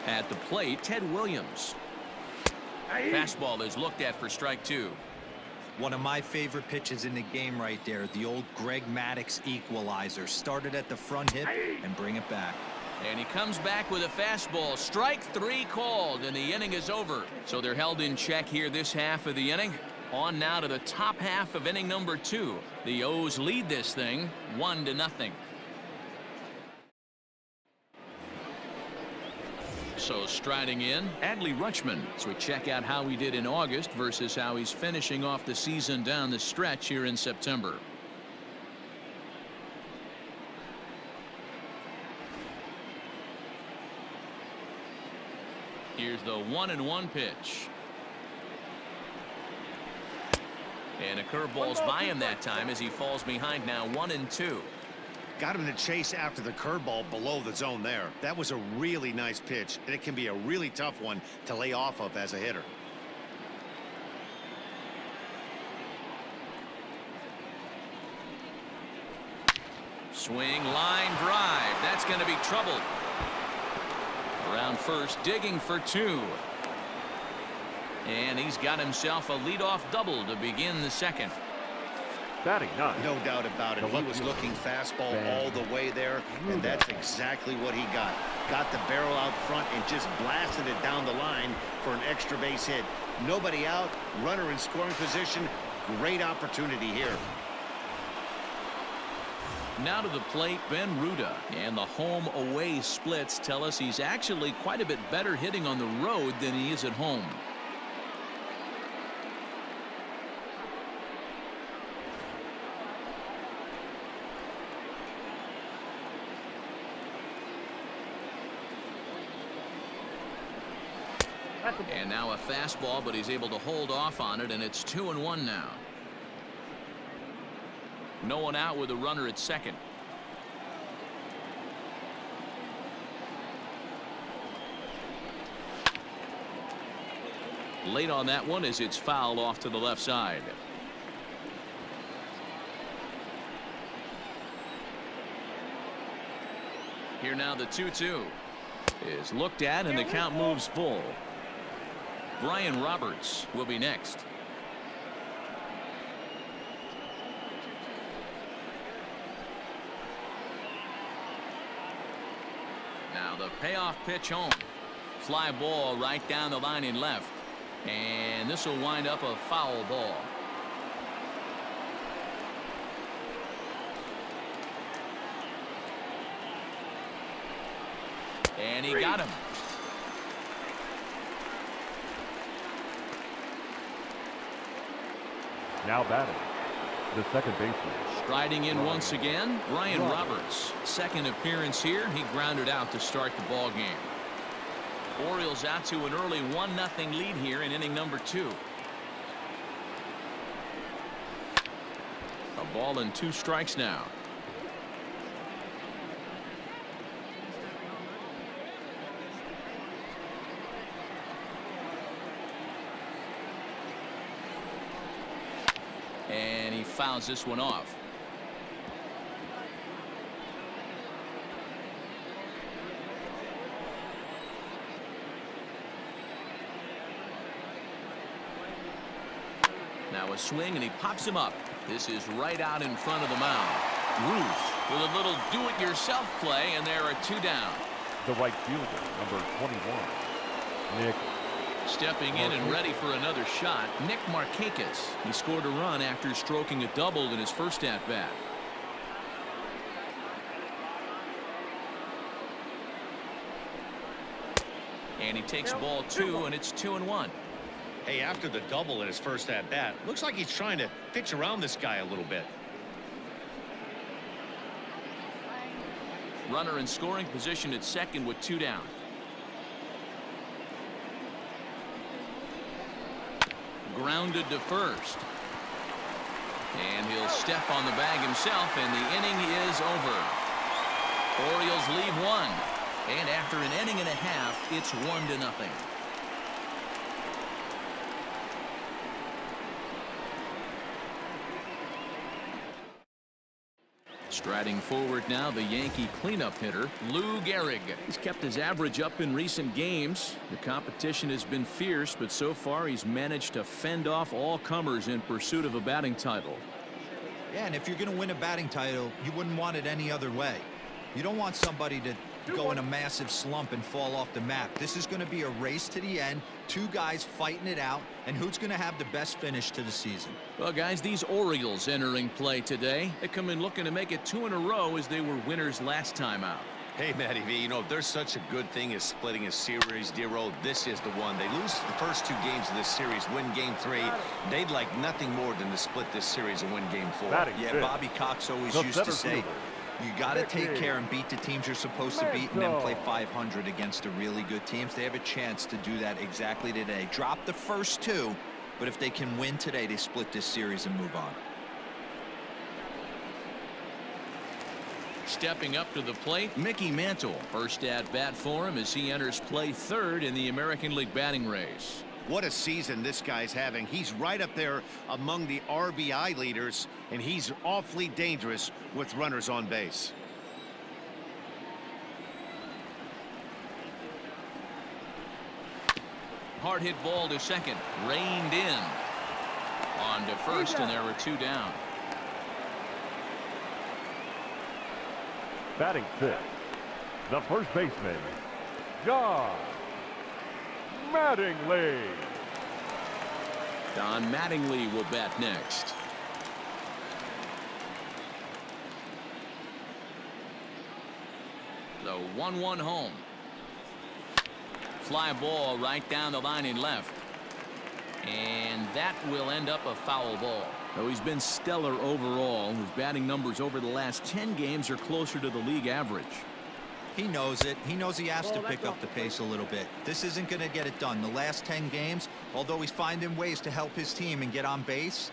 At the plate, Ted Williams. Fastball is looked at for strike two. One of my favorite pitches in the game right there. The old Greg Maddux equalizer. Started at the front hip and bring it back. And he comes back with a fastball. Strike three called, and the inning is over. So they're held in check here this half of the inning. On now to the top half of inning number two. The O's lead this thing 1-0. So striding in, Adley Rutschman. So we check out how he did in August versus how he's finishing off the season down the stretch here in September. Here's the 1-1 pitch. And a curveball's by him that time as he falls behind now 1-2. Got him to chase after the curveball below the zone there. That was a really nice pitch, and it can be a really tough one to lay off of as a hitter. Swing, line drive. That's going to be trouble. Around first, digging for two. And he's got himself a leadoff double to begin the second. Batting ninth. No doubt about it. He was looking fastball all the way there, and that's exactly what he got. Got the barrel out front and just blasted it down the line for an extra base hit. Nobody out, runner in scoring position. Great opportunity here. Now to the plate, Ben Ruda. And the home-away splits tell us he's actually quite a bit better hitting on the road than he is at home. And now a fastball, but he's able to hold off on it, and it's 2-1 now. No one out with a runner at second. Late on that one as it's fouled off to the left side. Here now the 2-2 is looked at, and the count moves full. Brian Roberts will be next. Now the payoff pitch home. Fly ball right down the line in left. And this will wind up a foul ball. And he got him. Now batting, the second baseman. Striding in once again, Brian Roberts. Second appearance here. He grounded out to start the ball game. Orioles out to an early 1-0 lead here in inning number two. A ball and 2 strikes now. And he fouls this one off. Now a swing, and he pops him up. This is right out in front of the mound. Ruth with a little do-it-yourself play, and there are 2 down. The right fielder, number 21, Nick. Stepping in and ready for another shot, Nick Markakis. He scored a run after stroking a double in his first at-bat. And he takes ball 2, and it's 2-1. Hey, after the double in his first at-bat, looks like he's trying to pitch around this guy a little bit. Runner in scoring position at second with 2 down. Grounded to first. And he'll step on the bag himself, and the inning is over. Orioles leave 1. And after an inning and a half, it's 1-0. Striding forward now, the Yankee cleanup hitter, Lou Gehrig. He's kept his average up in recent games. The competition has been fierce, but so far he's managed to fend off all comers in pursuit of a batting title. Yeah, and if you're going to win a batting title, you wouldn't want it any other way. You don't want somebody to go in a massive slump and fall off the map. This is going to be a race to the end, two guys fighting it out, and who's going to have the best finish to the season. Well, guys, these Orioles entering play today. They come in looking to make it 2 in a row as they were winners last time out. Hey, Matty V, you know, if there's such a good thing as splitting a series, Dero, this is the one. They lose the first 2 games of this series, win game 3. They'd like nothing more than to split this series and win game 4. Yeah, Bobby Cox always used to say, you got to take care and beat the teams you're supposed to beat and then play 500 against the really good teams. They have a chance to do that exactly today. Drop the first 2, but if they can win today, they split this series and move on. Stepping up to the plate, Mickey Mantle. First at bat for him as he enters play 3rd in the American League batting race. What a season this guy's having. He's right up there among the RBI leaders, and he's awfully dangerous with runners on base. Hard hit ball to second, reined in. On to first, and there were 2 down. Batting 5th, the first baseman, John Mattingly. Don Mattingly will bat next. The 1-1 home. Fly ball right down the line in left. And that will end up a foul ball. Though he's been stellar overall, his batting numbers over the last 10 games are closer to the league average. He knows it. He knows he has to pick up the pace a little bit. This isn't going to get it done. The last 10 games, although he's finding ways to help his team and get on base,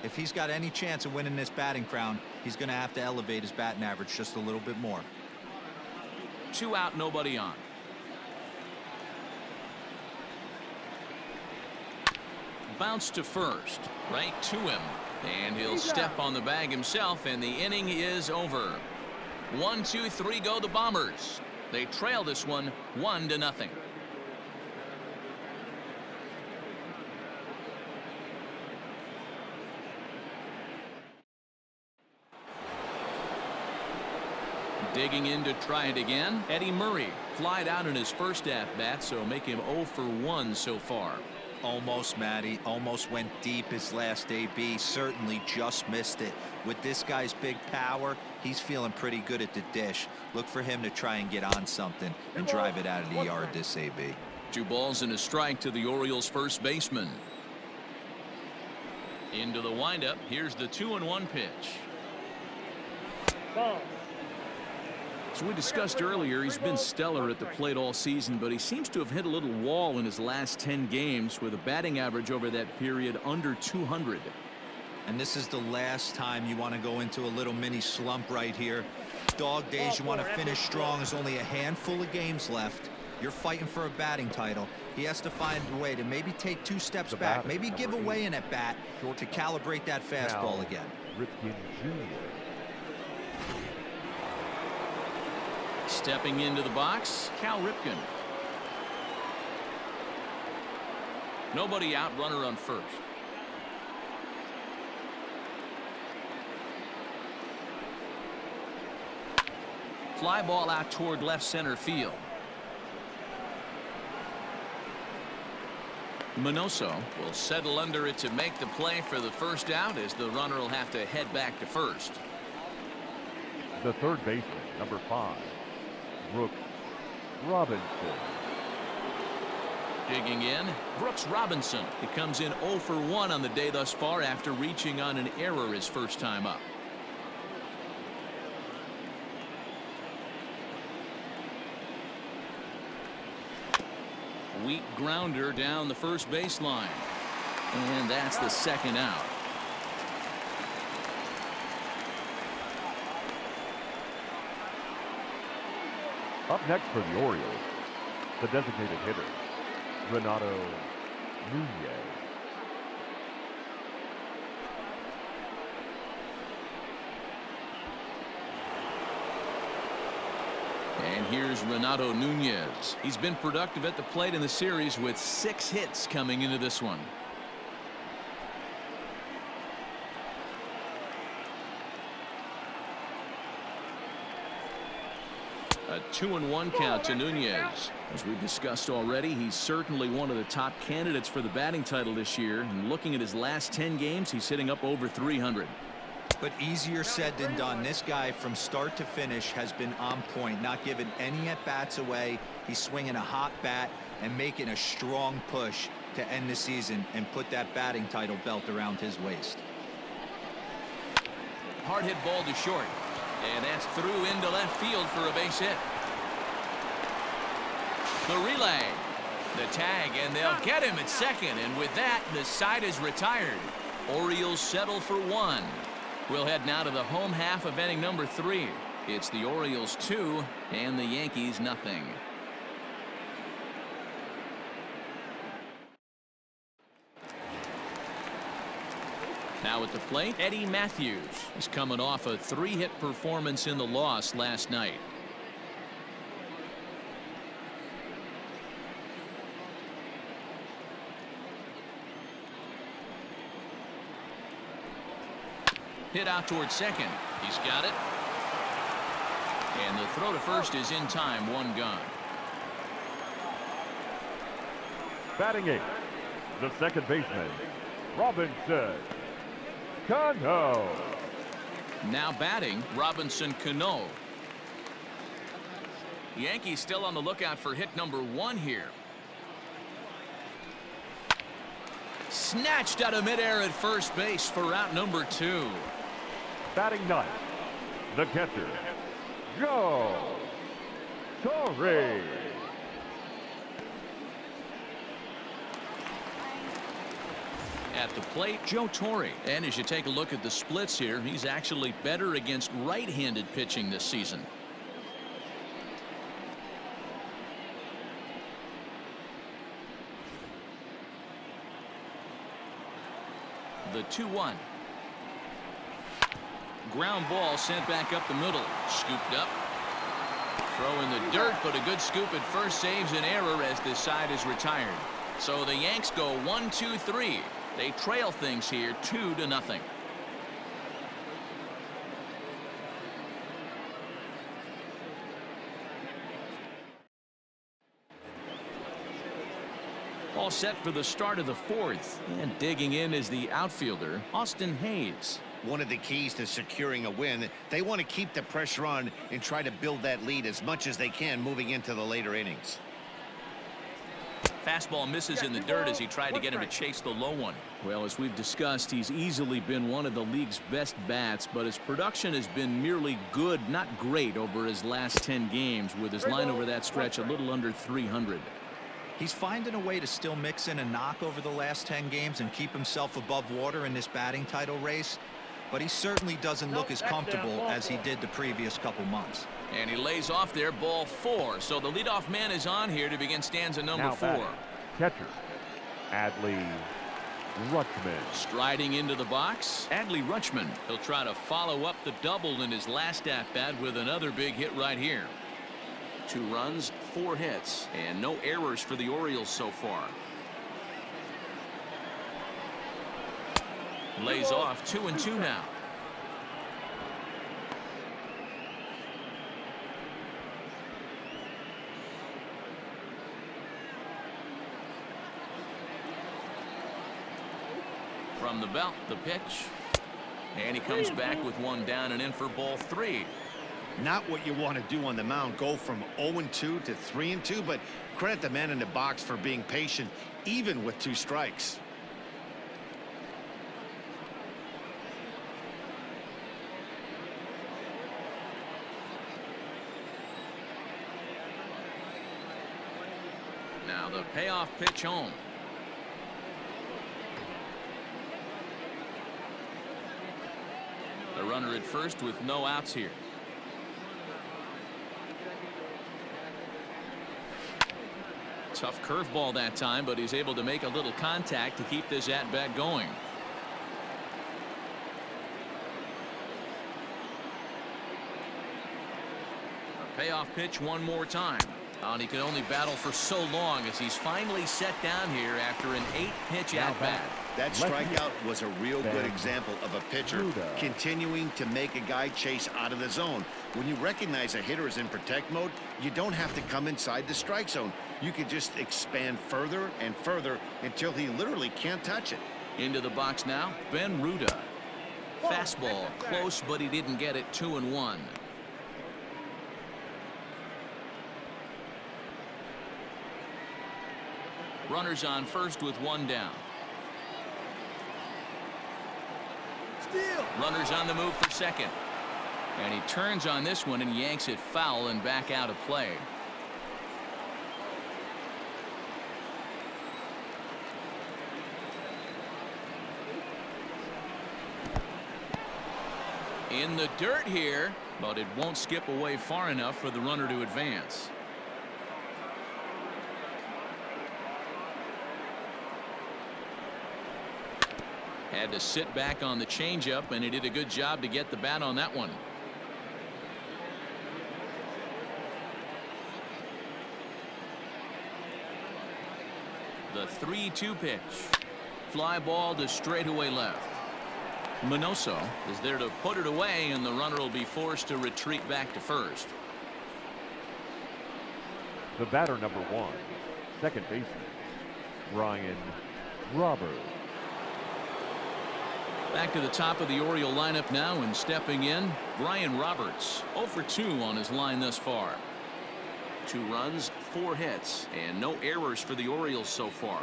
if he's got any chance of winning this batting crown, he's going to have to elevate his batting average just a little bit more. 2 out, nobody on. Bounce to first, right to him, and he'll step on the bag himself, and the inning is over. 1, 2, 3 go the Bombers. They trail this one 1-0. Digging in to try it again, Eddie Murray flied out in his first at bat, so make him 0 for 1 so far. Almost, Matty. Almost went deep his last AB. Certainly just missed it. With this guy's big power, he's feeling pretty good at the dish. Look for him to try and get on something and drive it out of the yard this AB. 2 balls and a strike to the Orioles first baseman. Into the windup. Here's the 2-1 pitch. Ball. As we discussed earlier, he's been stellar at the plate all season, but he seems to have hit a little wall in his last 10 games with a batting average over that period under 200. And this is the last time you want to go into a little mini slump right here. Dog days, you want to finish strong. There's only a handful of games left. You're fighting for a batting title. He has to find a way to maybe take 2 steps back, maybe give away an at-bat to calibrate that fastball again. Ripken Jr. Stepping into the box, Cal Ripken. Nobody out, runner on first. Fly ball out toward left center field. Minoso will settle under it to make the play for the first out, as the runner will have to head back to first. The third baseman, number 5, Brooks Robinson. Digging in, Brooks Robinson. He comes in 0 for 1 on the day thus far after reaching on an error his first time up. Weak grounder down the first baseline. And that's the second out. Up next for the Orioles, the designated hitter, Renato Nunez. And here's Renato Nunez. He's been productive at the plate in the series with 6 hits coming into this one. A 2-1 count to Nunez. As we've discussed already, he's certainly one of the top candidates for the batting title this year. And looking at his last 10 games, he's hitting up over 300. But easier said than done. This guy from start to finish has been on point, not giving any at-bats away. He's swinging a hot bat and making a strong push to end the season and put that batting title belt around his waist. Hard hit ball to short. And that's through into left field for a base hit. The relay. The tag, and they'll get him at second. And with that, the side is retired. Orioles settle for 1. We'll head now to the home half of inning number 3. It's the Orioles 2 and the Yankees nothing. Now at the plate, Eddie Matthews is coming off a 3-hit performance in the loss last night. Hit out towards second. He's got it. And the throw to first is in time. 1 gone. Batting 8, the second baseman, Robinson Cano. Now batting, Robinson Cano. Yankees still on the lookout for hit number 1 here. Snatched out of midair at first base for out number 2. Batting 9, the catcher, Joe Torre. At the plate, Joe Torre. And as you take a look at the splits here, he's actually better against right-handed pitching this season. The 2-1. Ground ball sent back up the middle. Scooped up. Throw in the dirt, but a good scoop at first saves an error as this side is retired. So the Yanks go 1-2-3. They trail things here 2-0. All set for the start of the 4th. And digging in is the outfielder, Austin Hayes. One of the keys to securing a win, they want to keep the pressure on and try to build that lead as much as they can moving into the later innings. Fastball misses in the dirt as he tried to get him to chase the low one. Well, as we've discussed, he's easily been one of the league's best bats, but his production has been merely good, not great, over his last 10 games, with his line over that stretch a little under 300. He's finding a way to still mix in a knock over the last 10 games and keep himself above water in this batting title race, but he certainly doesn't look as comfortable as he did the previous couple months. And he lays off there, ball 4. So the leadoff man is on here to begin stanza number 4. Batting, catcher, Adley Rutschman. Striding into the box, Adley Rutschman. He'll try to follow up the double in his last at-bat with another big hit right here. 2 runs, 4 hits, and no errors for the Orioles so far. Lays off 2-2 now. From the belt, the pitch. And he comes back with 1 down and in for ball 3. Not what you want to do on the mound, go from 0-2 to 3-2, but credit the man in the box for being patient even with 2 strikes. Now the payoff pitch home. The runner at first with no outs here. Tough curveball that time, but he's able to make a little contact to keep this at-bat going. A Payoff pitch one more time. And he can only battle for so long as he's finally set down here after an 8-pitch at-bat. That strikeout was a real good example of a pitcher continuing to make a guy chase out of the zone. When you recognize a hitter is in protect mode, you don't have to come inside the strike zone. You can just expand further and further until he literally can't touch it. Into the box now, Ben Ruda. Fastball close, but he didn't get it. 2-1. Runners on first with one down. Runners on the move for second. And he turns on this one and yanks it foul and back out of play. In the dirt here, but it won't skip away far enough for the runner to advance. Had to sit back on the changeup, and he did a good job to get the bat on that one. The 3-2 pitch. Fly ball to straightaway left. Minoso is there to put it away, and the runner will be forced to retreat back to first. The batter, number 1, second baseman, Brian Roberts. Back to the top of the Oriole lineup now, and stepping in, Brian Roberts. 0 for 2 on his line thus far. 2 runs, 4 hits, and no errors for the Orioles so far.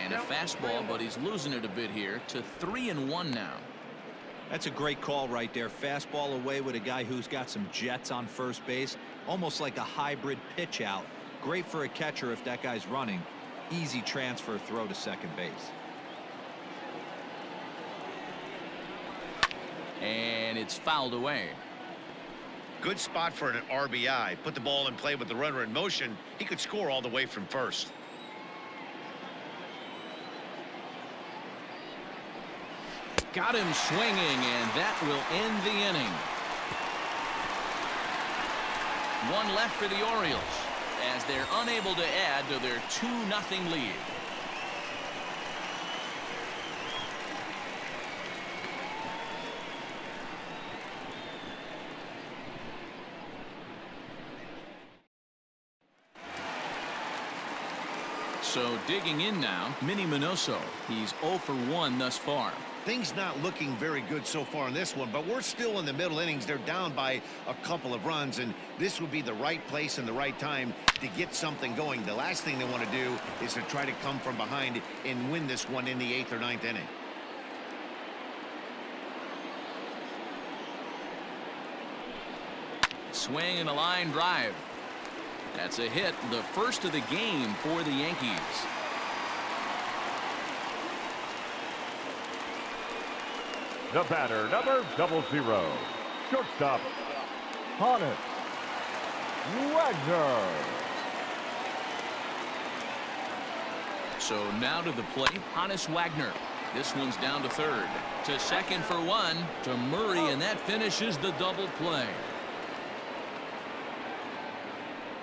And a fastball, but he's losing it a bit here to 3-1 now. That's a great call right there. Fastball away with a guy who's got some jets on first base, almost like a hybrid pitch out. Great for a catcher if that guy's running. Easy transfer throw to second base. And it's fouled away. Good spot for an RBI. Put the ball in play with the runner in motion. He could score all the way from first. Got him swinging, and that will end the inning. 1 left for the Orioles as they're unable to add to their 2-0 lead. So digging in now, Minnie Minoso. He's 0 for 1 thus far. Things not looking very good so far in this one, but we're still in the middle innings. They're down by a couple of runs, and this would be the right place and the right time to get something going. The last thing they want to do is to try to come from behind and win this one in the 8th or 9th inning. Swing and a line drive. That's a hit, the first of the game for the Yankees. The batter, number 00, shortstop, Honus Wagner. So now to the plate, Honus Wagner. This one's down to third. To second for 1 to Murray, and that finishes the double play.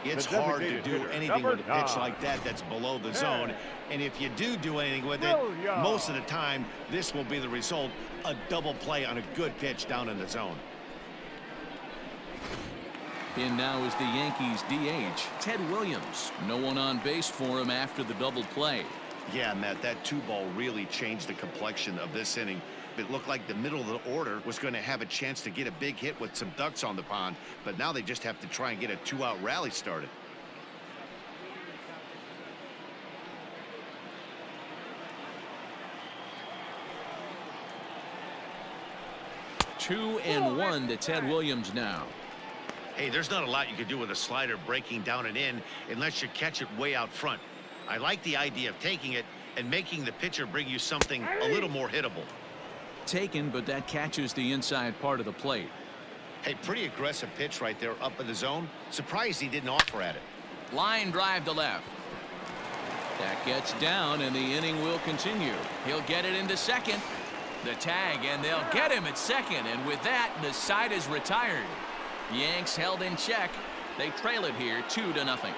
It's hard to do anything with a pitch like that that's below the zone. And if you do anything with it, most of the time, this will be the result. A double play on a good pitch down in the zone. In now is the Yankees DH, Ted Williams. No one on base for him after the double play. Yeah, Matt, that 2-ball really changed the complexion of this inning. It looked like the middle of the order was going to have a chance to get a big hit with some ducks on the pond, but now they just have to try and get a 2-out rally started. Two and 1 to Ted Williams now. Hey, there's not a lot you can do with a slider breaking down and in unless you catch it way out front. I like the idea of taking it and making the pitcher bring you something a little more hittable. Taken, but that catches the inside part of the plate. Hey, pretty aggressive pitch right there up in the zone. Surprised he didn't offer at it. Line drive to left. That gets down, and the inning will continue. He'll get it into second. The tag, and they'll get him at second, and with that, the side is retired. Yanks held in check. They trail it here 2-0.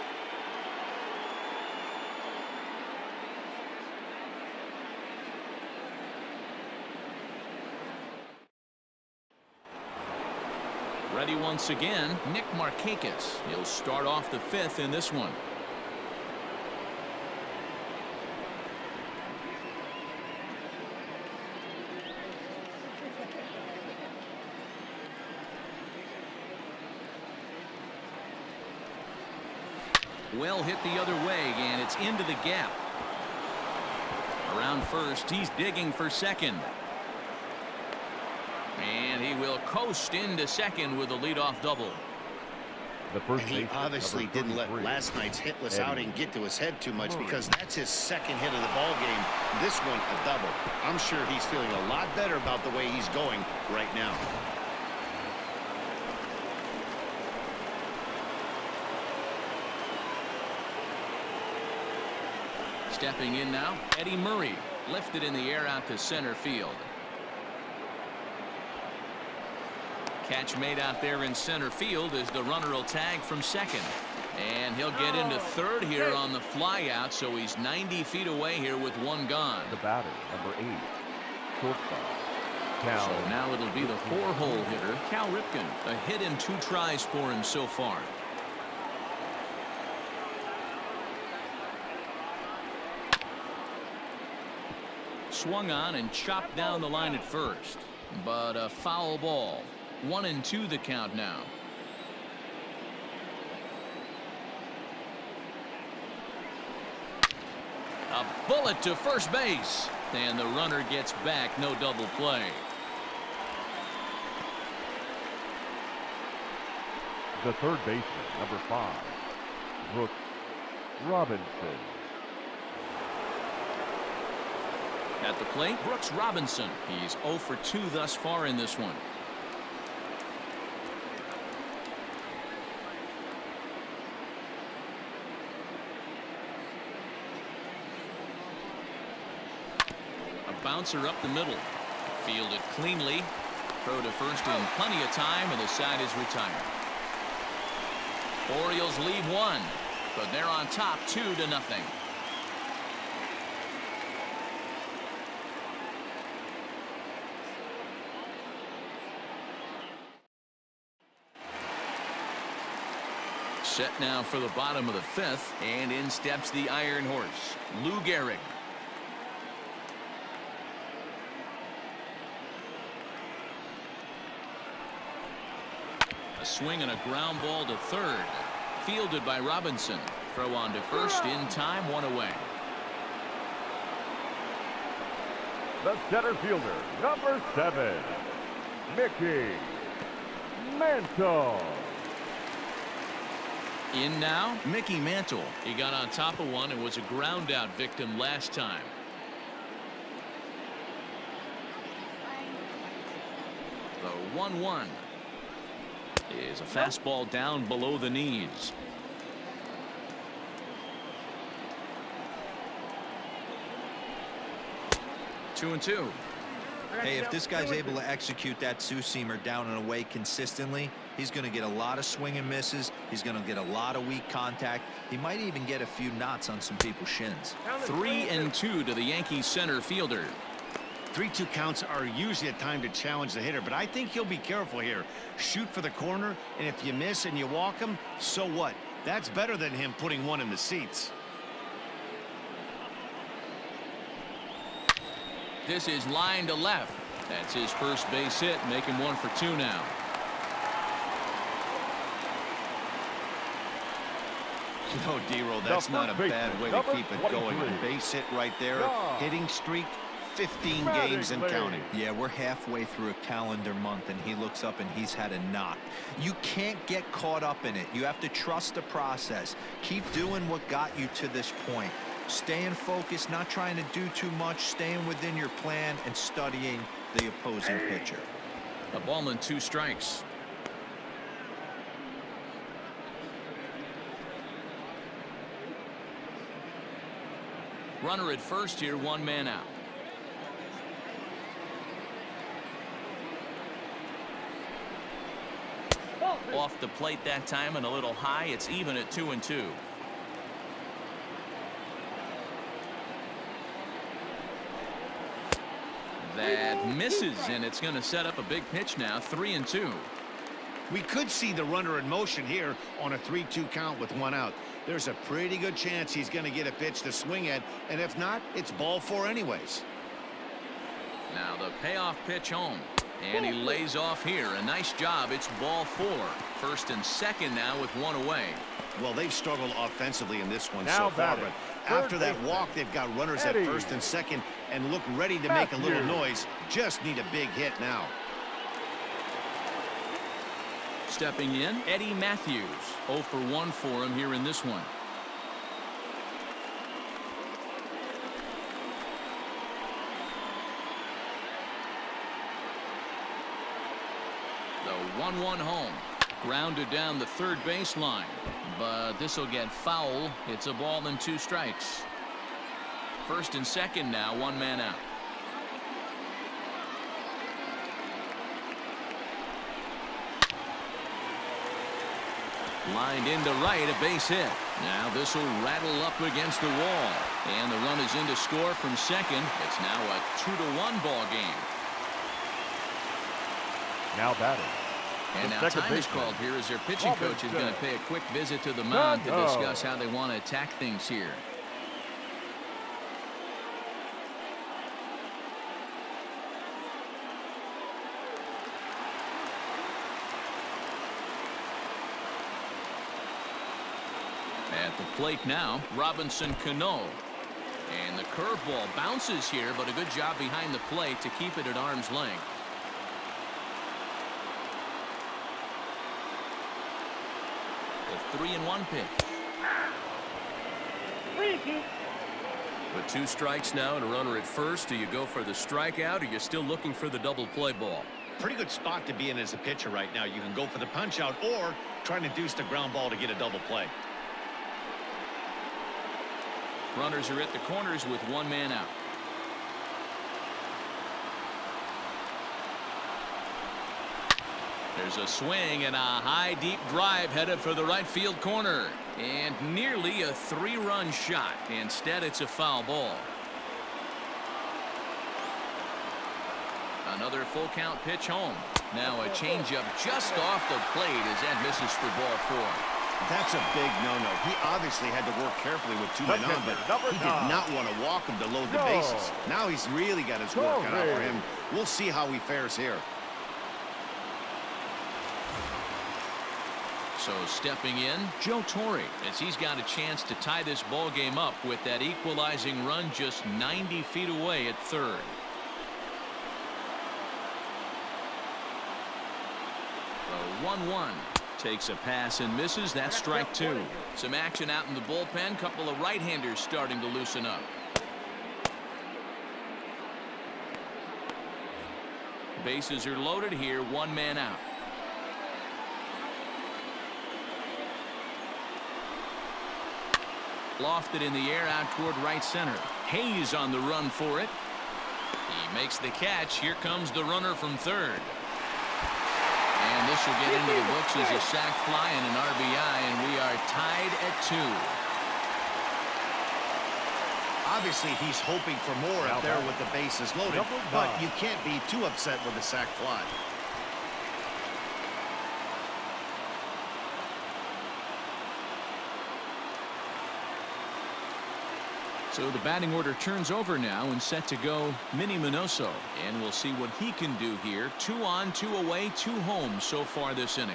Ready once again, Nick Markakis. He'll start off the 5th in this one. Well hit the other way, and it's into the gap. Around first, he's digging for second. And he will coast into second with a leadoff double. The first He obviously didn't let last night's hitless outing get to his head too much, because that's his second hit of the ball game. This one a double. I'm sure he's feeling a lot better about the way he's going right now. Stepping in now, Eddie Murray, lifted in the air out to center field. Catch made out there in center field as the runner will tag from second. And he'll get into third here on the fly out, so he's 90 feet away here with one gone. The batter, number 8, shortstop, Cal. So now it'll be the 4-hole hitter, Cal Ripken. A hit in 2 tries for him so far. Swung on and chopped down the line at first, but a foul ball. 1-2 the count now. A bullet to first base, and the runner gets back. No double play. The third baseman, number 5, Brooks Robinson. At the plate, Brooks Robinson. He's 0 for 2 thus far in this one. A bouncer up the middle. Fielded cleanly. Throw to first in plenty of time, and the side is retired. Orioles lead 1, but they're on top 2-0. Set now for the bottom of the 5th, and in steps the Iron Horse, Lou Gehrig. A swing and a ground ball to third. Fielded by Robinson. Throw on to first in time, 1 away. The center fielder, number 7, Mickey Mantle. In now, Mickey Mantle. He got on top of one and was a ground out victim last time. The 1-1 is a fastball down below the knees. Two and two. Hey, if this guy's able to execute that two-seamer down and away consistently, he's going to get a lot of swing and misses. He's going to get a lot of weak contact. He might even get a few knots on some people's shins. 3-2 to the Yankees center fielder. 3-2 counts are usually a time to challenge the hitter, but I think he'll be careful here. Shoot for the corner, and if you miss and you walk him, so what? That's better than him putting one in the seats. This is line to left. That's his first base hit, making 1 for 2 now. No, D-Roll, that's not a bad way to keep it going. A base hit right there. Hitting streak, 15 games and counting. Yeah, we're halfway through a calendar month, and he looks up and he's had a knock. You can't get caught up in it. You have to trust the process. Keep doing what got you to this point. Staying focused, not trying to do too much, staying within your plan, and studying the opposing pitcher. A ball and 2 strikes. Runner at first here, 1 man out. Off the plate that time and a little high. It's even at 2-2. That misses, and it's going to set up a big pitch now. 3-2. We could see the runner in motion here on a 3-2 count with one out. There's a pretty good chance he's going to get a pitch to swing at, and if not, it's ball four anyways. Now the payoff pitch home, and he lays off here. A nice job. It's ball four. First and second now with one away. Well, they've struggled offensively in this one Now so far, batting, but after that baseman, walk, they've got runners Eddie at first and second and look ready to make a little noise. Just need a big hit now. Stepping in, Eddie Matthews. 0 for 1 for him here in this one. The 1-1 home. Grounded down the third baseline, but this will get foul. It's a ball and 2 strikes. First and second now, 1 man out. Lined into right, a base hit. Now this will rattle up against the wall, and the run is in to score from second. It's now a 2-1 ball game. Now batting. And The now second time is baseman, called here as their pitching coach is going to pay a quick visit to the mound to discuss how they want to attack things here. At the plate now, Robinson Cano. And the curveball bounces here, but a good job behind the plate to keep it at arm's length. The 3-1 pitch. With 2 strikes now and a runner at first, do you go for the strikeout or you're still looking for the double play ball? Pretty good spot to be in as a pitcher right now. You can go for the punch out or try to deuce the ground ball to get a double play. Runners are at the corners with 1 man out. There's a swing and a high deep drive headed for the right field corner, and nearly a 3-run shot. Instead, it's a foul ball. Another full count pitch home. Now a changeup just off the plate as that misses for ball 4. That's a big no-no. He obviously had to work carefully with 2 men on, but he did not want to walk him to load the bases. Now he's really got his work cut out for him. We'll see how he fares here. So stepping in, Joe Torre, as he's got a chance to tie this ball game up with that equalizing run just 90 feet away at third. The 1-1 takes a pass and misses. That's strike 2. Some action out in the bullpen. Couple of right-handers starting to loosen up. Bases are loaded here. 1 man out. Lofted in the air out toward right center. Hayes on the run for it. He makes the catch. Here comes the runner from third. And this will get into the books as a sac fly and an RBI, and we are tied at 2. Obviously, he's hoping for more out there with the bases loaded, but you can't be too upset with a sac fly. So the batting order turns over now and set to go Minnie Minoso. And we'll see what he can do here. 2 on, 2 away, 2 home so far this inning.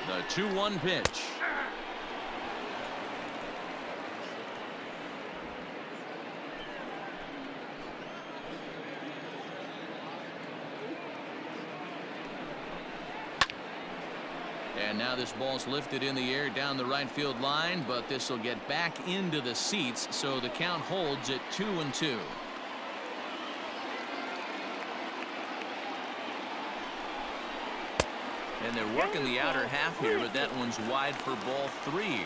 The 2-1 pitch. And now this ball's lifted in the air down the right field line, but this will get back into the seats, so the count holds at 2-2. And they're working the outer half here, but that one's wide for ball 3.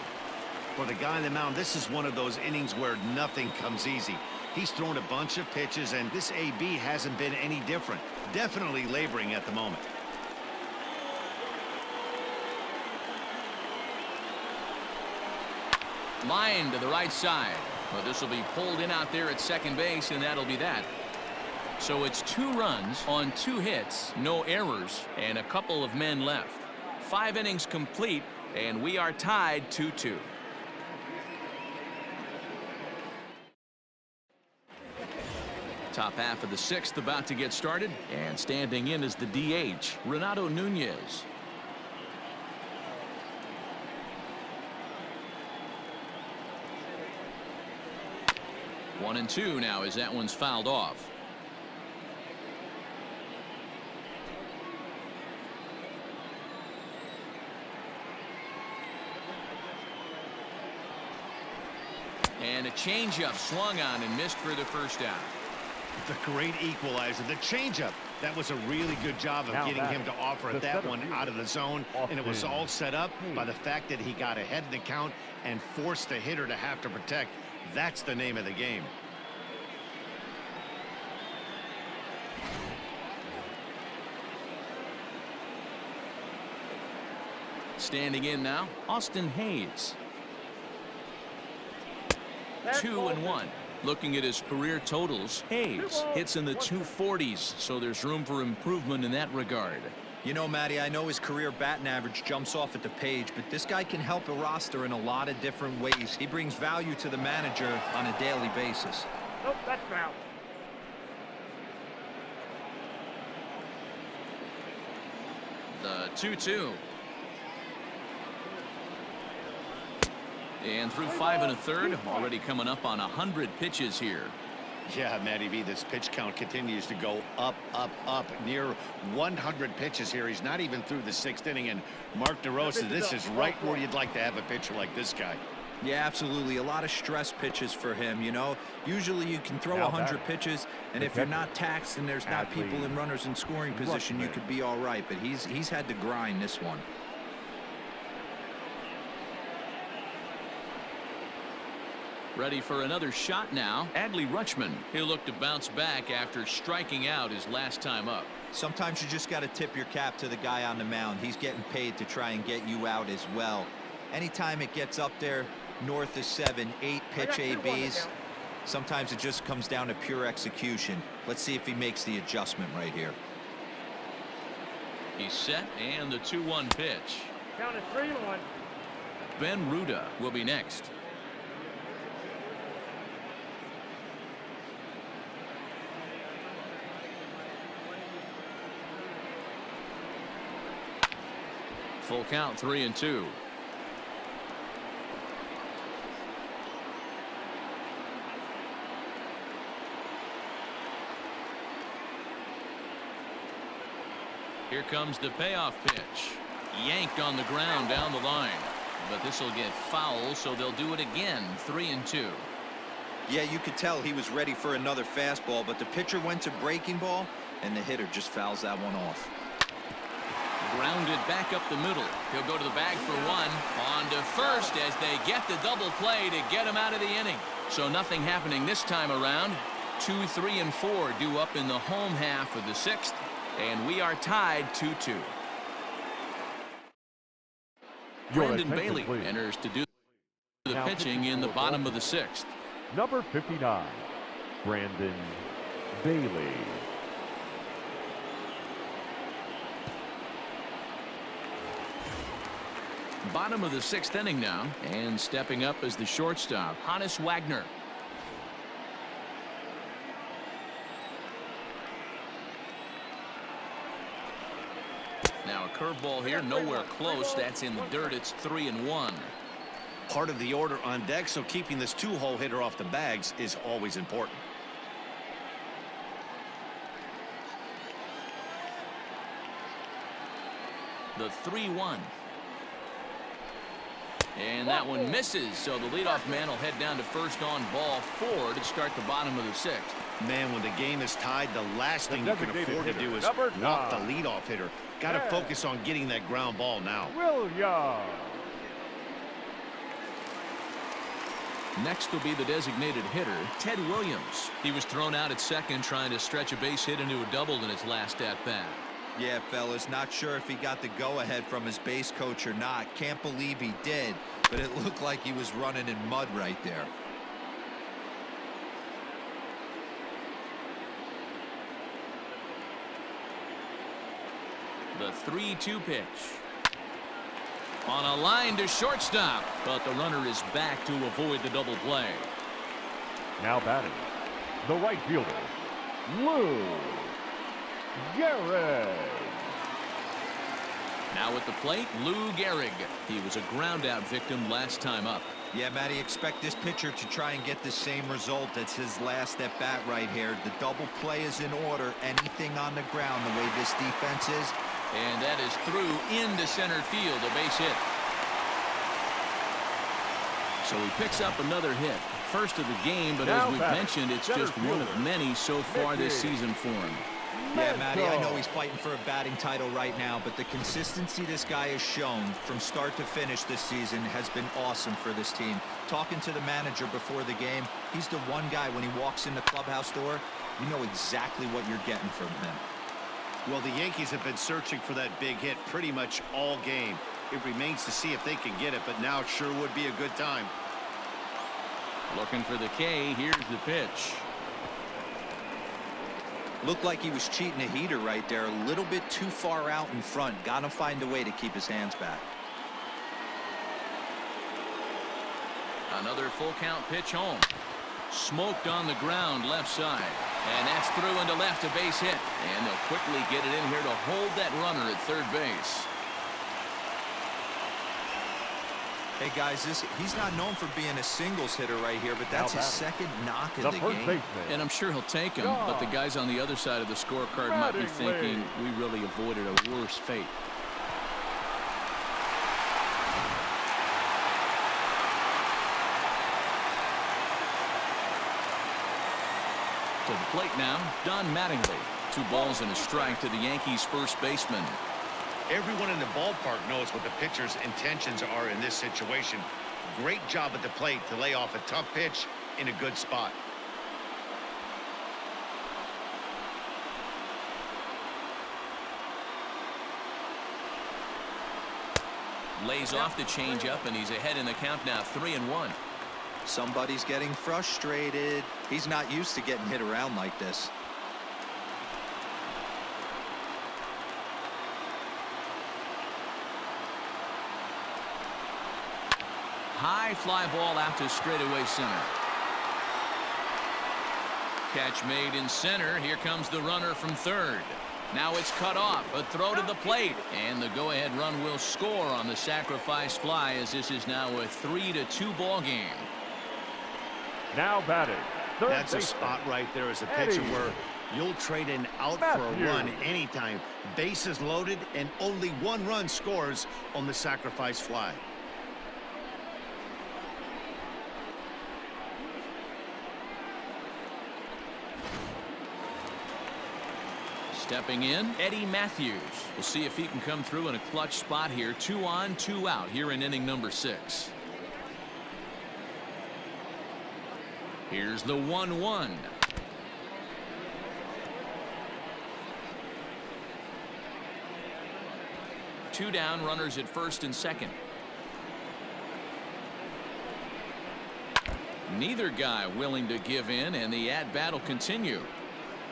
For the guy on the mound, this is one of those innings where nothing comes easy. He's thrown a bunch of pitches, and this AB hasn't been any different. Definitely laboring at the moment. Line to the right side. But this will be pulled in out there at second base, and that'll be that. So it's 2 runs on 2 hits, no errors, and a couple of men left. 5 innings complete, and we are tied 2-2. Top half of the 6th about to get started, and standing in is the DH, Renato Nunez. One and 2 now as that one's fouled off. And a changeup swung on and missed for the first out. The great equalizer, the changeup. That was a really good job of getting him to offer that one out of the zone, and it was all set up by the fact that he got ahead in the count and forced the hitter to have to protect. That's the name of the game. Standing in now, Austin Hayes. 2-1. Looking at his career totals, Hayes hits in the 240s, so there's room for improvement in that regard. You know, Matty, I know his career batting average jumps off at the page, but this guy can help a roster in a lot of different ways. He brings value to the manager on a daily basis. Nope, that's foul. The 2-2. And through 5 1/3, already coming up on 100 pitches here. Yeah, Matty V, this pitch count continues to go up, up, up. Near 100 pitches here. He's not even through the 6th inning. And Mark DeRosa, this is right where you'd like to have a pitcher like this guy. Yeah, absolutely. A lot of stress pitches for him, you know. Usually you can throw 100 pitches, and if you're not taxed and there's not people in runners in scoring position, you could be all right. But he's had to grind this one. Ready for another shot now. Adley Rutschman. He'll look to bounce back after striking out his last time up. Sometimes you just got to tip your cap to the guy on the mound. He's getting paid to try and get you out as well. Anytime it gets up there north of 7, 8 pitch ABs, sometimes it just comes down to pure execution. Let's see if he makes the adjustment right here. He's set, and the 2-1 pitch. Count is 3-1. Ben Ruda will be next. Full count, 3-2. Here comes the payoff pitch. Yanked on the ground down the line. But this will get foul, so they'll do it again. 3-2. Yeah, you could tell he was ready for another fastball, but the pitcher went to breaking ball, and the hitter just fouls that one off. Grounded back up the middle. He'll go to the bag for one. On to first as they get the double play to get him out of the inning. So nothing happening this time around. 2, 3, and 4 due up in the home half of the 6th. And we are tied 2-2. Brandon Bailey enters to do the pitching in the bottom of the 6th. Number 59, Brandon Bailey. Bottom of the 6th inning now, and stepping up as the shortstop, Hannes Wagner. Now a curveball here, nowhere close. That's in the dirt. It's 3-1. Part of the order on deck, so keeping this 2-hole hitter off the bags is always important. The 3-1. And that one misses, so the leadoff man will head down to first on ball 4 to start the bottom of the 6th. Man, when the game is tied, the last thing you can afford to do is walk the leadoff hitter. Got to focus on getting that ground ball now. Williams. Next will be the designated hitter, Ted Williams. He was thrown out at second trying to stretch a base hit into a double in his last at-bat. Yeah, fellas, not sure if he got the go-ahead from his base coach or not. Can't believe he did, but it looked like he was running in mud right there. The 3-2 pitch. On a line to shortstop, but the runner is back to avoid the double play. Now batting, the right fielder, Lou Gehrig. Now at the plate, Lou Gehrig. He was a ground-out victim last time up. Yeah, Matty, expect this pitcher to try and get the same result as his last at-bat right here. The double play is in order. Anything on the ground, the way this defense is. And that is through into center field, a base hit. So he picks up another hit. First of the game, but as we've mentioned, it's just one of many so far this season for him. Yeah, Matty, I know he's fighting for a batting title right now, but the consistency this guy has shown from start to finish this season has been awesome for this team. Talking to the manager before the game, he's the one guy when he walks in the clubhouse door, you know exactly what you're getting from him. Well, the Yankees have been searching for that big hit pretty much all game. It remains to see if they can get it, but now it sure would be a good time. Looking for the K. Here's the pitch. Looked like he was cheating a heater right there, a little bit too far out in front. Got to find a way to keep his hands back. Another full count pitch home. Smoked on the ground left side. And that's through into left, a base hit. And they'll quickly get it in here to hold that runner at third base. Hey, guys, he's not known for being a singles hitter right here, but that's his second knock of the game. And I'm sure he'll take him, but the guys on the other side of the scorecard might be thinking we really avoided a worse fate. To the plate now, Don Mattingly. 2 balls and a strike to the Yankees' first baseman. Everyone in the ballpark knows what the pitcher's intentions are in this situation. Great job at the plate to lay off a tough pitch in a good spot. Lays off the changeup, and he's ahead in the count now, 3-1. Somebody's getting frustrated. He's not used to getting hit around like this. High fly ball out to straightaway center. Catch made in center. Here comes the runner from third. Now it's cut off. A throw to the plate. And the go-ahead run will score on the sacrifice fly, as this is now a 3-2 ball game. Now batting. That's a spot right there as a pitcher where you'll trade an out for a run anytime. Bases loaded and only 1 run scores on the sacrifice fly. Stepping in, Eddie Matthews. We'll see if he can come through in a clutch spot here. 2 on, 2 out here in inning number 6. Here's the 1-1. Two down, runners at first and second. Neither guy willing to give in, and the at-bat will continue.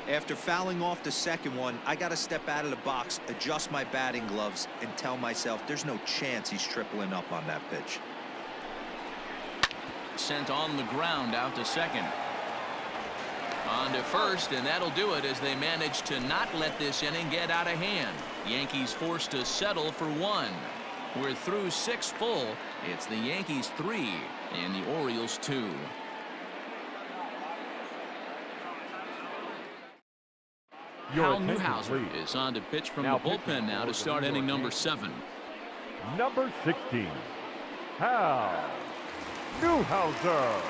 After fouling off the second one, I got to step out of the box, adjust my batting gloves, and tell myself there's no chance he's tripling up on that pitch. Sent on the ground out to second. On to first, and that'll do it as they manage to not let this inning get out of hand. Yankees forced to settle for 1. We're through 6 full. It's the Yankees 3 and the Orioles 2. Hal Newhouser is on to pitch from the bullpen now to start inning number 7. Number 16, Hal Newhouser.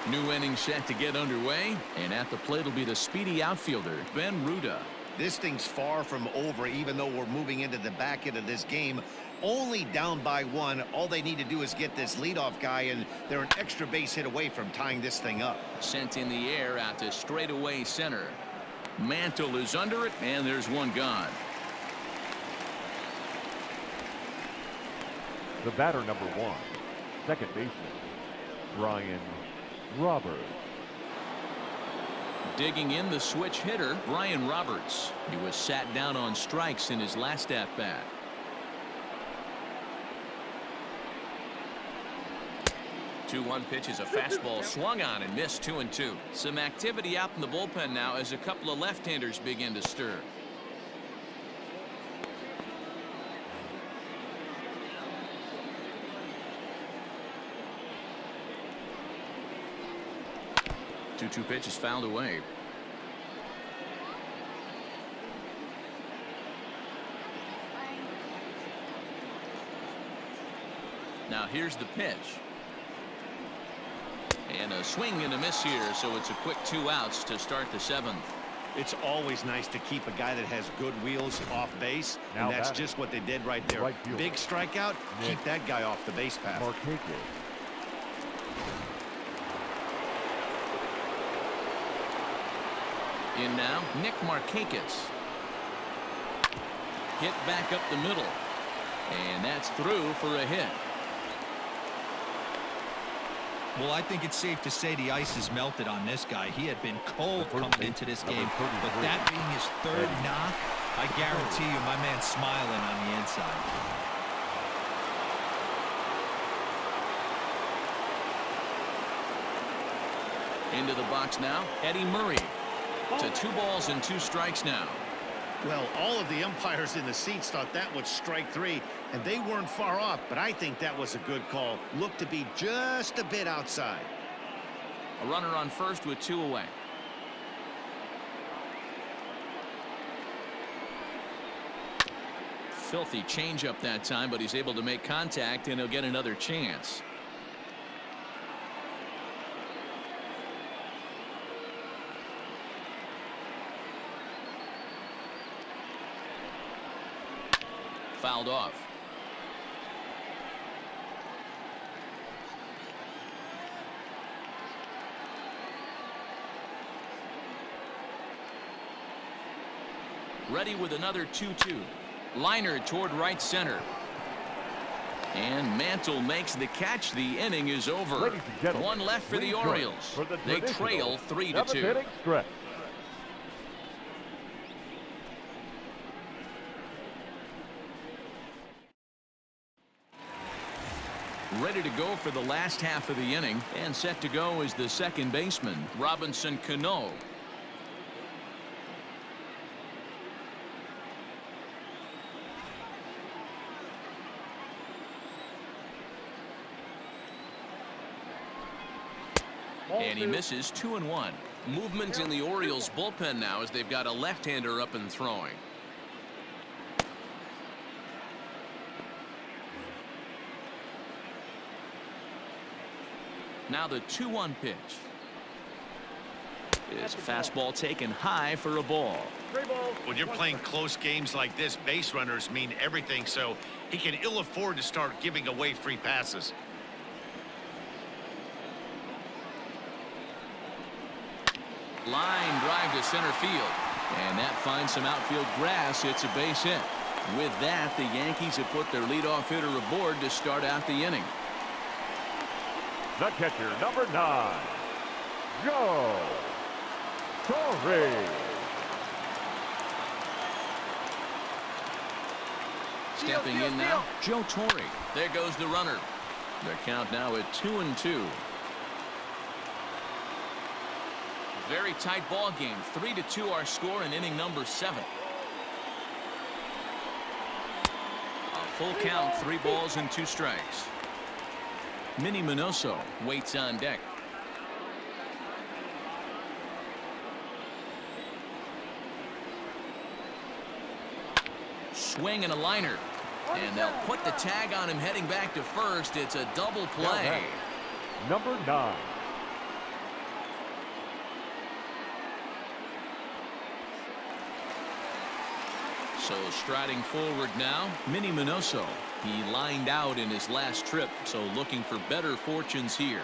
New inning set to get underway, and at the plate will be the speedy outfielder, Ben Ruda. This thing's far from over, even though we're moving into the back end of this game. Only down by 1. All they need to do is get this leadoff guy, and they're an extra base hit away from tying this thing up. Sent in the air out to straightaway center. Mantle is under it, and there's one gone. The batter, number 1, second baseman, Brian Roberts. Digging in the switch hitter, Brian Roberts. He was sat down on strikes in his last at-bat. Two-one pitch is a fastball swung on and missed. 2-2. Some activity out in the bullpen now as a couple of left-handers begin to stir. Two pitch is fouled away. Now here's the pitch. And a swing and a miss here, so it's a quick 2 outs to start the 7th. It's always nice to keep a guy that has good wheels off base, Now and that's batting. just what they did right there. Right fielder. Big strikeout, keep that guy off the base path. In now, Nick Markakis. Hit back up the middle. And that's through for a hit. Well, I think it's safe to say the ice has melted on this guy. He had been cold coming into this game, but that being his 3rd knock, I guarantee you my man's smiling on the inside. Into the box now, Eddie Murray. To 2 balls and 2 strikes now. Well, all of the umpires in the seats thought that was strike 3, and they weren't far off, but I think that was a good call. Looked to be just a bit outside. A runner on first with 2 away. Filthy changeup that time, but he's able to make contact, and he'll get another chance. Fouled off. Ready with another 2-2. Liner toward right center. And Mantle makes the catch. The inning is over. Ladies and gentlemen, 1 left for the please join Orioles. for the They traditional trail 3-2. 7th-inning stretch. Ready to go for the last half of the inning, and set to go is the second baseman, Robinson Cano. And he misses. 2-1. Movement in the Orioles bullpen now as they've got a left-hander up and throwing. Now the 2-1 pitch. It's a fastball taken high for a ball. When you're playing close games like this, base runners mean everything, so he can ill afford to start giving away free passes. Line drive to center field, and that finds some outfield grass. It's a base hit. With that, the Yankees have put their leadoff hitter aboard to start out the inning. The catcher, number 9, Joe Torre. Stepping in now, Joe Torre. There goes the runner. The count now at 2-2. Very tight ball game. 3-2 our score in inning number 7. A full count, 3 balls and 2 strikes. Minnie Minoso waits on deck. Swing and a liner. And they'll put the tag on him heading back to first. It's a double play. Number 9. So striding forward now, Minnie Minoso. He lined out in his last trip, so looking for better fortunes here.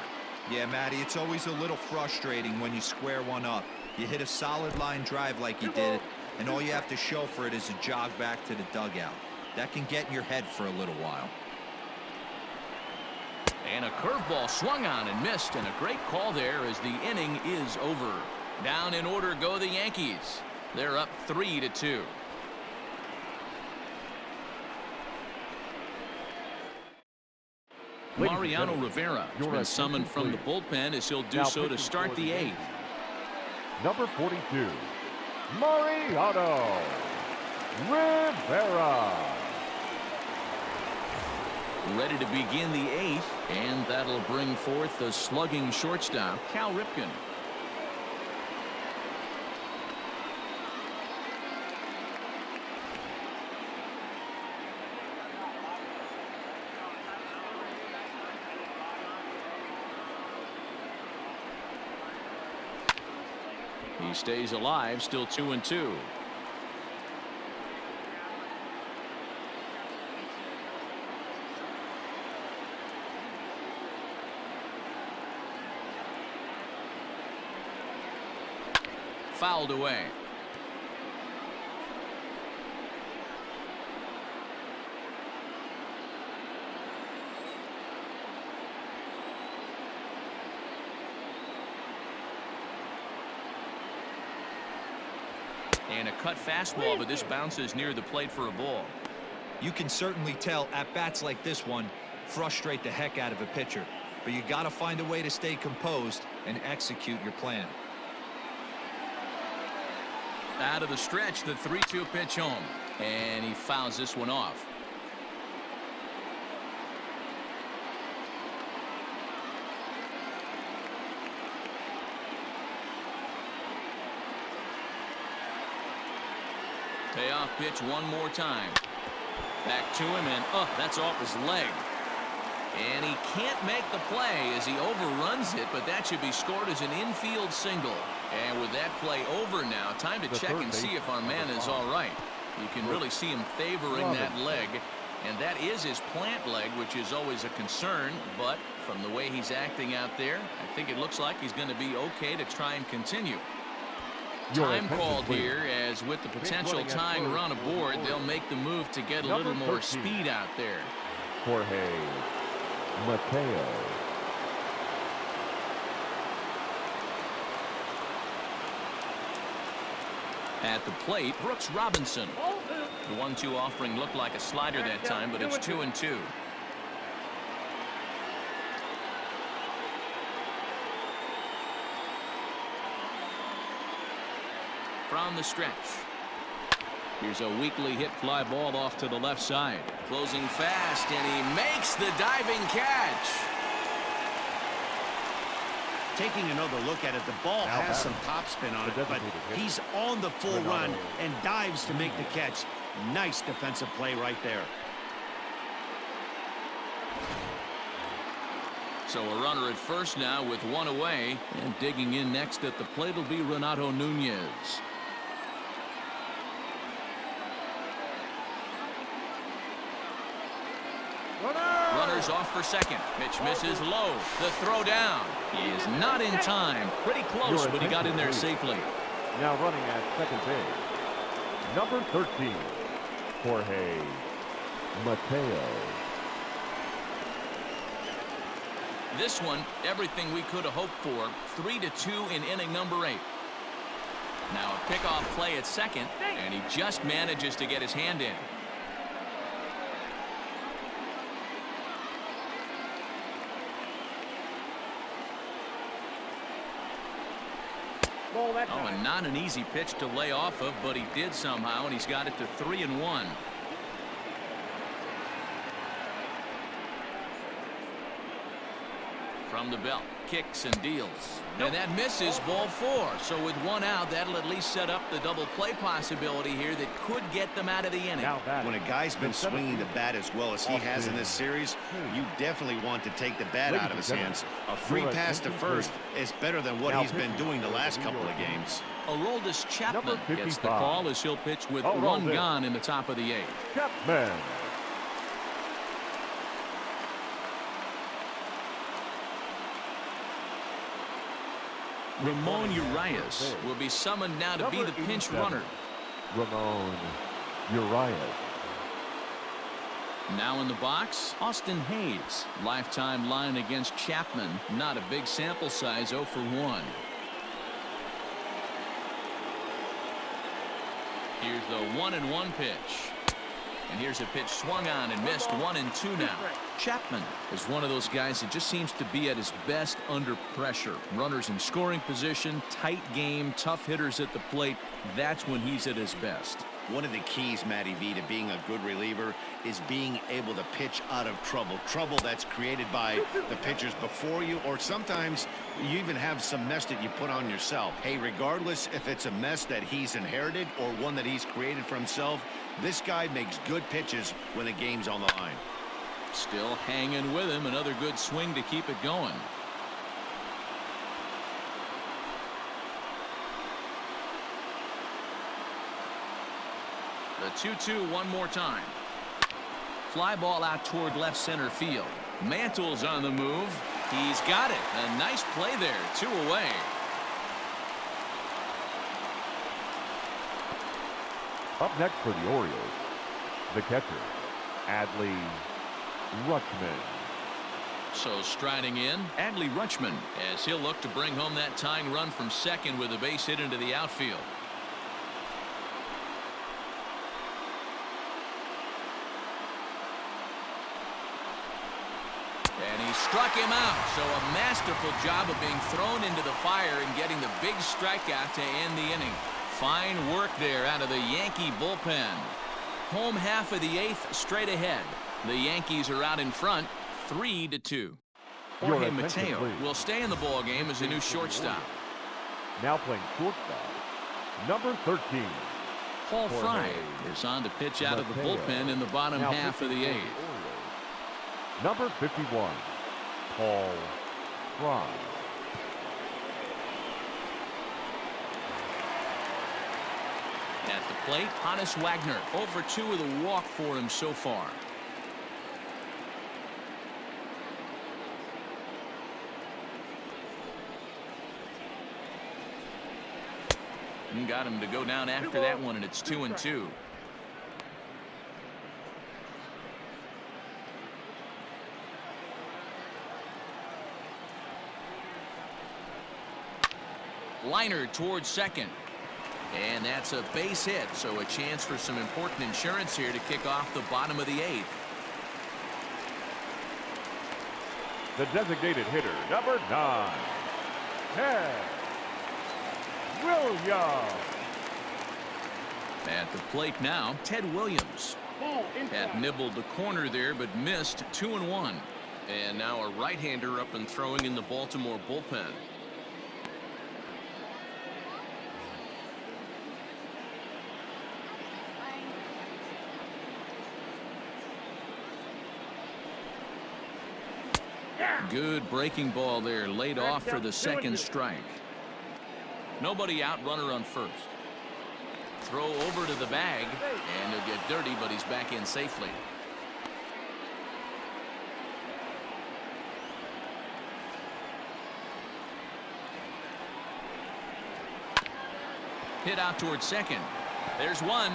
Yeah, Matty, it's always a little frustrating when you square one up. You hit a solid line drive like you did, and all you have to show for it is a jog back to the dugout. That can get in your head for a little while. And a curveball swung on and missed, and a great call there as the inning is over. Down in order go the Yankees. They're up 3-2. Mariano Rivera has been summoned from the bullpen as he'll do so to start the 8th. Number 42, Mariano Rivera. Ready to begin the 8th, and that'll bring forth the slugging shortstop, Cal Ripken. He stays alive, still 2-2. Fouled away. And a cut fastball, but this bounces near the plate for a ball. You can certainly tell at bats like this one frustrate the heck out of a pitcher, but you got to find a way to stay composed and execute your plan. Out of the stretch, the 3-2 pitch home, and he fouls this one off. Payoff pitch one more time. Back to him, and that's off his leg. And he can't make the play as he overruns it, but that should be scored as an infield single. And with that play over now, time to check and see if our man is all right. You can really see him favoring that leg, and that is his plant leg, which is always a concern. But from the way he's acting out there, I think it looks like he's going to be okay to try and continue. Time called here, as with the potential tying run aboard, they'll make the move to get a little more speed out there. Jorge Mateo. At the plate, Brooks Robinson. The 1-2 offering looked like a slider that time, but it's 2-2. From the stretch. Here's a weakly hit fly ball off to the left side. Closing fast, and he makes the diving catch. Taking another look at it, the ball has some topspin on it, but he's on the full run and dives to make the catch. Nice defensive play right there. So a runner at first now with one away, and digging in next at the plate will be Renato Nunez. Runners off for second. Pitch misses low. The throw down. He is not in time. Pretty close, but he got in there safely. Now running at second base, number 13, Jorge Mateo. This one, everything we could have hoped for. 3-2 in inning number 8. Now a pickoff play at second, and he just manages to get his hand in. Oh, and not an easy pitch to lay off of, but he did somehow, and he's got it to 3-1. From the belt, kicks and deals. And that misses, ball 4. So with 1 out, that'll at least set up the double play possibility here that could get them out of the inning. When a guy's been swinging the bat as well as he has in this series, you definitely want to take the bat out of his hands. A free pass to first is better than what he's been doing the last couple of games. Aroldis Chapman gets the call as he'll pitch with 1 gone in the top of the 8th. Chapman. Ramon Urias will be summoned now to be the pinch runner. Ramon Urias. Now in the box, Austin Hayes. Lifetime line against Chapman. Not a big sample size, 0 for 1. Here's the 1-1 pitch. And here's a pitch swung on and missed. 1-2 now. Chapman is one of those guys that just seems to be at his best under pressure. Runners in scoring position, tight game, tough hitters at the plate. That's when he's at his best. One of the keys, Matty V, to being a good reliever is being able to pitch out of trouble. Trouble that's created by the pitchers before you, or sometimes you even have some mess that you put on yourself. Hey, regardless if it's a mess that he's inherited or one that he's created for himself, this guy makes good pitches when the game's on the line. Still hanging with him. Another good swing to keep it going. The 2-2 one more time. Fly ball out toward left center field. Mantle's on the move. He's got it. A nice play there. 2 away. Up next for the Orioles, the catcher, Adley Rutschman. So striding in, Adley Rutschman, as he'll look to bring home that tying run from second with a base hit into the outfield. And he struck him out. So a masterful job of being thrown into the fire and getting the big strikeout to end the inning. Fine work there out of the Yankee bullpen. Home half of the 8th straight ahead. The Yankees are out in front 3-2. Jorge Mateo will stay in the ball game as a new shortstop. Now playing shortstop, number 13. Paul Fry is on to pitch out of the bullpen in the bottom half of the 8th. Number 51, Paul Fry. At the plate, Honus Wagner, over 2 with a walk for him so far. And got him to go down after that one, and it's 2-2. Liner towards second. And that's a base hit, so a chance for some important insurance here to kick off the bottom of the 8th. The designated hitter, number 9, Ted Williams. At the plate now, Ted Williams. Had nibbled the corner there, but missed. 2-1. And now a right-hander up and throwing in the Baltimore bullpen. Good breaking ball there, laid off for the second strike. Nobody out, runner on first. Throw over to the bag, and he'll get dirty, but he's back in safely. Hit out towards second. There's one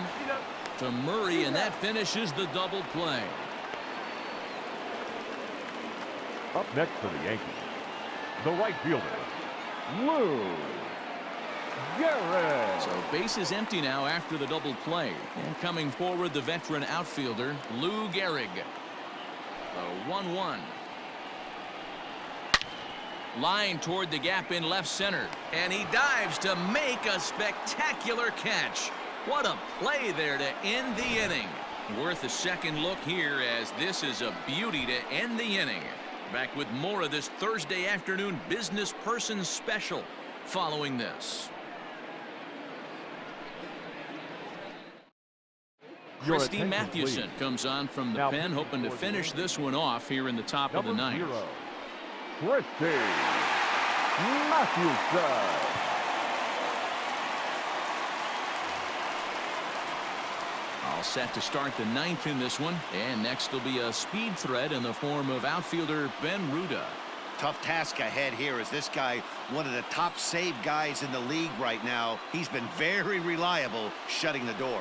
to Murray, and that finishes the double play. Up next for the Yankees, the right fielder, Lou Gehrig. So base is empty now after the double play. And coming forward, the veteran outfielder, Lou Gehrig. The 1-1. Line toward the gap in left center. And he dives to make a spectacular catch. What a play there to end the inning. Worth a second look here, as this is a beauty to end the inning. Back with more of this Thursday afternoon business person special following this. Christy Mathewson comes on from the pen, hoping to finish this one off here in the top of the ninth. Christy Mathewson. All set to start the ninth in this one, and next will be a speed threat in the form of outfielder Ben Ruda. Tough task ahead here, as this guy, one of the top save guys in the league right now. He's been very reliable shutting the door.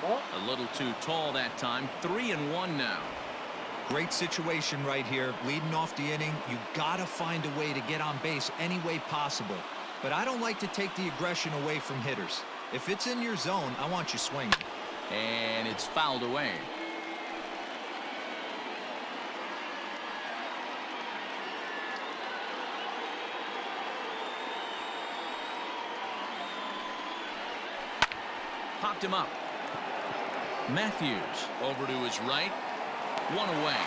A little too tall that time. 3-1 now. Great situation right here. Leading off the inning, you gotta find a way to get on base any way possible. But I don't like to take the aggression away from hitters. If it's in your zone, I want you swinging. And it's fouled away. Popped him up. Matthews over to his right. One away.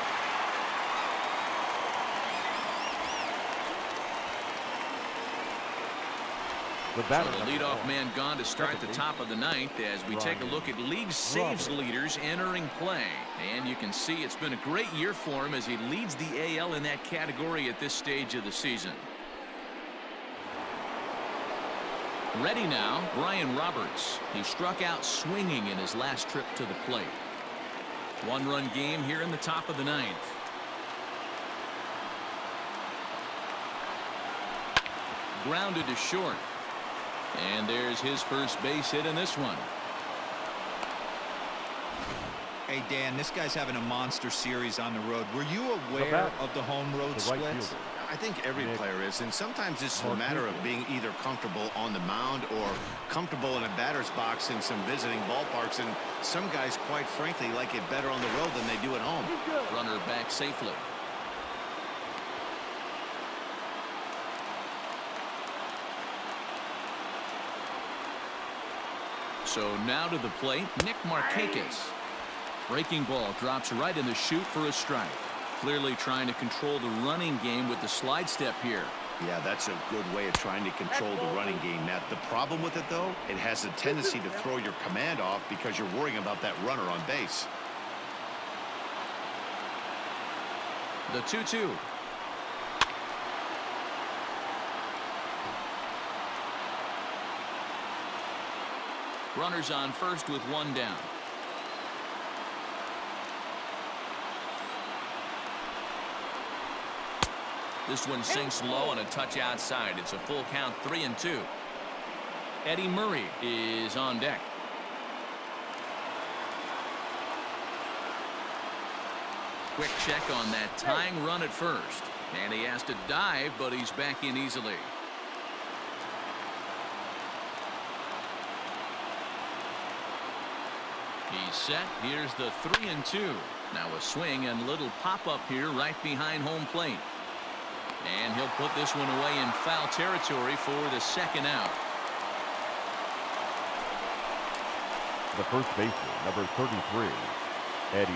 The leadoff man gone to start the top of the ninth as we take a look at league saves leaders entering play. And you can see it's been a great year for him as he leads the AL in that category at this stage of the season. Ready now, Brian Roberts. He struck out swinging in his last trip to the plate. One-run game here in the top of the ninth. Grounded to short. And there's his first base hit in this one. Hey, Dan, this guy's having a monster series on the road. Were you aware of the home road splits? I think every player is, and sometimes it's a matter of being either comfortable on the mound or comfortable in a batter's box in some visiting ballparks, and some guys, quite frankly, like it better on the road than they do at home. Runner back safely. So now to the plate, Nick Markakis. Breaking ball drops right in the chute for a strike. Clearly trying to control the running game with the slide step here. Yeah, that's a good way of trying to control the running game, Matt. The problem with it, though, it has a tendency to throw your command off because you're worrying about that runner on base. The 2-2. Runners on first with one down. This one sinks low on a touch outside. It's a full count, 3-2. Eddie Murray is on deck. Quick check on that tying run at first. And he has to dive, but he's back in easily. He's set. Here's the 3-2. Now a swing and little pop-up here right behind home plate. And he'll put this one away in foul territory for the second out. The first baseman, number 33, Eddie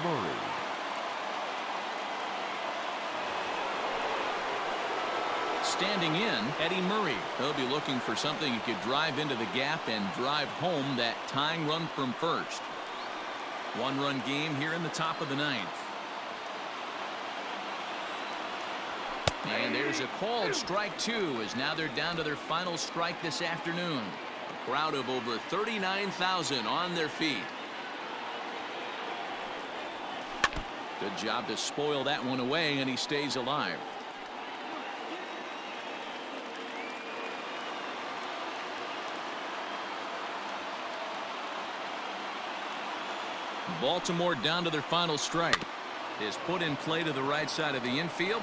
Murray. Standing in, Eddie Murray. He'll be looking for something he could drive into the gap and drive home that tying run from first. One-run game here in the top of the ninth. And there's a called strike two, as now they're down to their final strike this afternoon. A crowd of over 39,000 on their feet. Good job to spoil that one away, and he stays alive. Baltimore down to their final strike. Is put in play to the right side of the infield.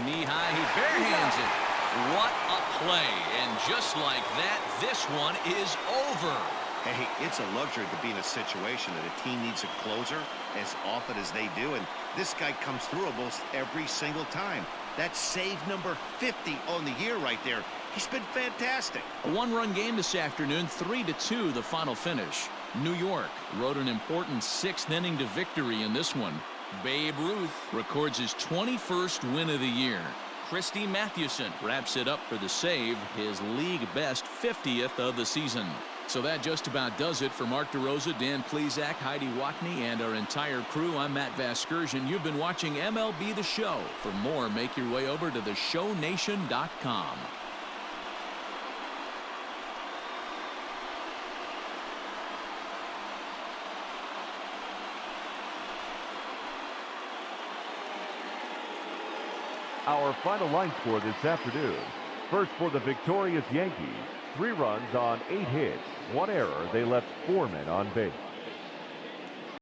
Knee high, he barehands it. What a play. And just like that, this one is over. Hey, it's a luxury to be in a situation that a team needs a closer as often as they do, and this guy comes through almost every single time. That's save number 50 on the year right there. He's been fantastic. A one-run game this afternoon, 3-2 the final finish. New York rode an important sixth inning to victory in this one. Babe Ruth records his 21st win of the year. Christy Mathewson wraps it up for the save, his league best 50th of the season. So that just about does it for Mark DeRosa, Dan Plesac, Heidi Watney, and our entire crew. I'm Matt Vasgersian. You've been watching MLB The Show. For more, make your way over to theshownation.com. Our final line score this afternoon. First for the victorious Yankees. 3 runs on 8 hits. 1 error. They left 4 men on base.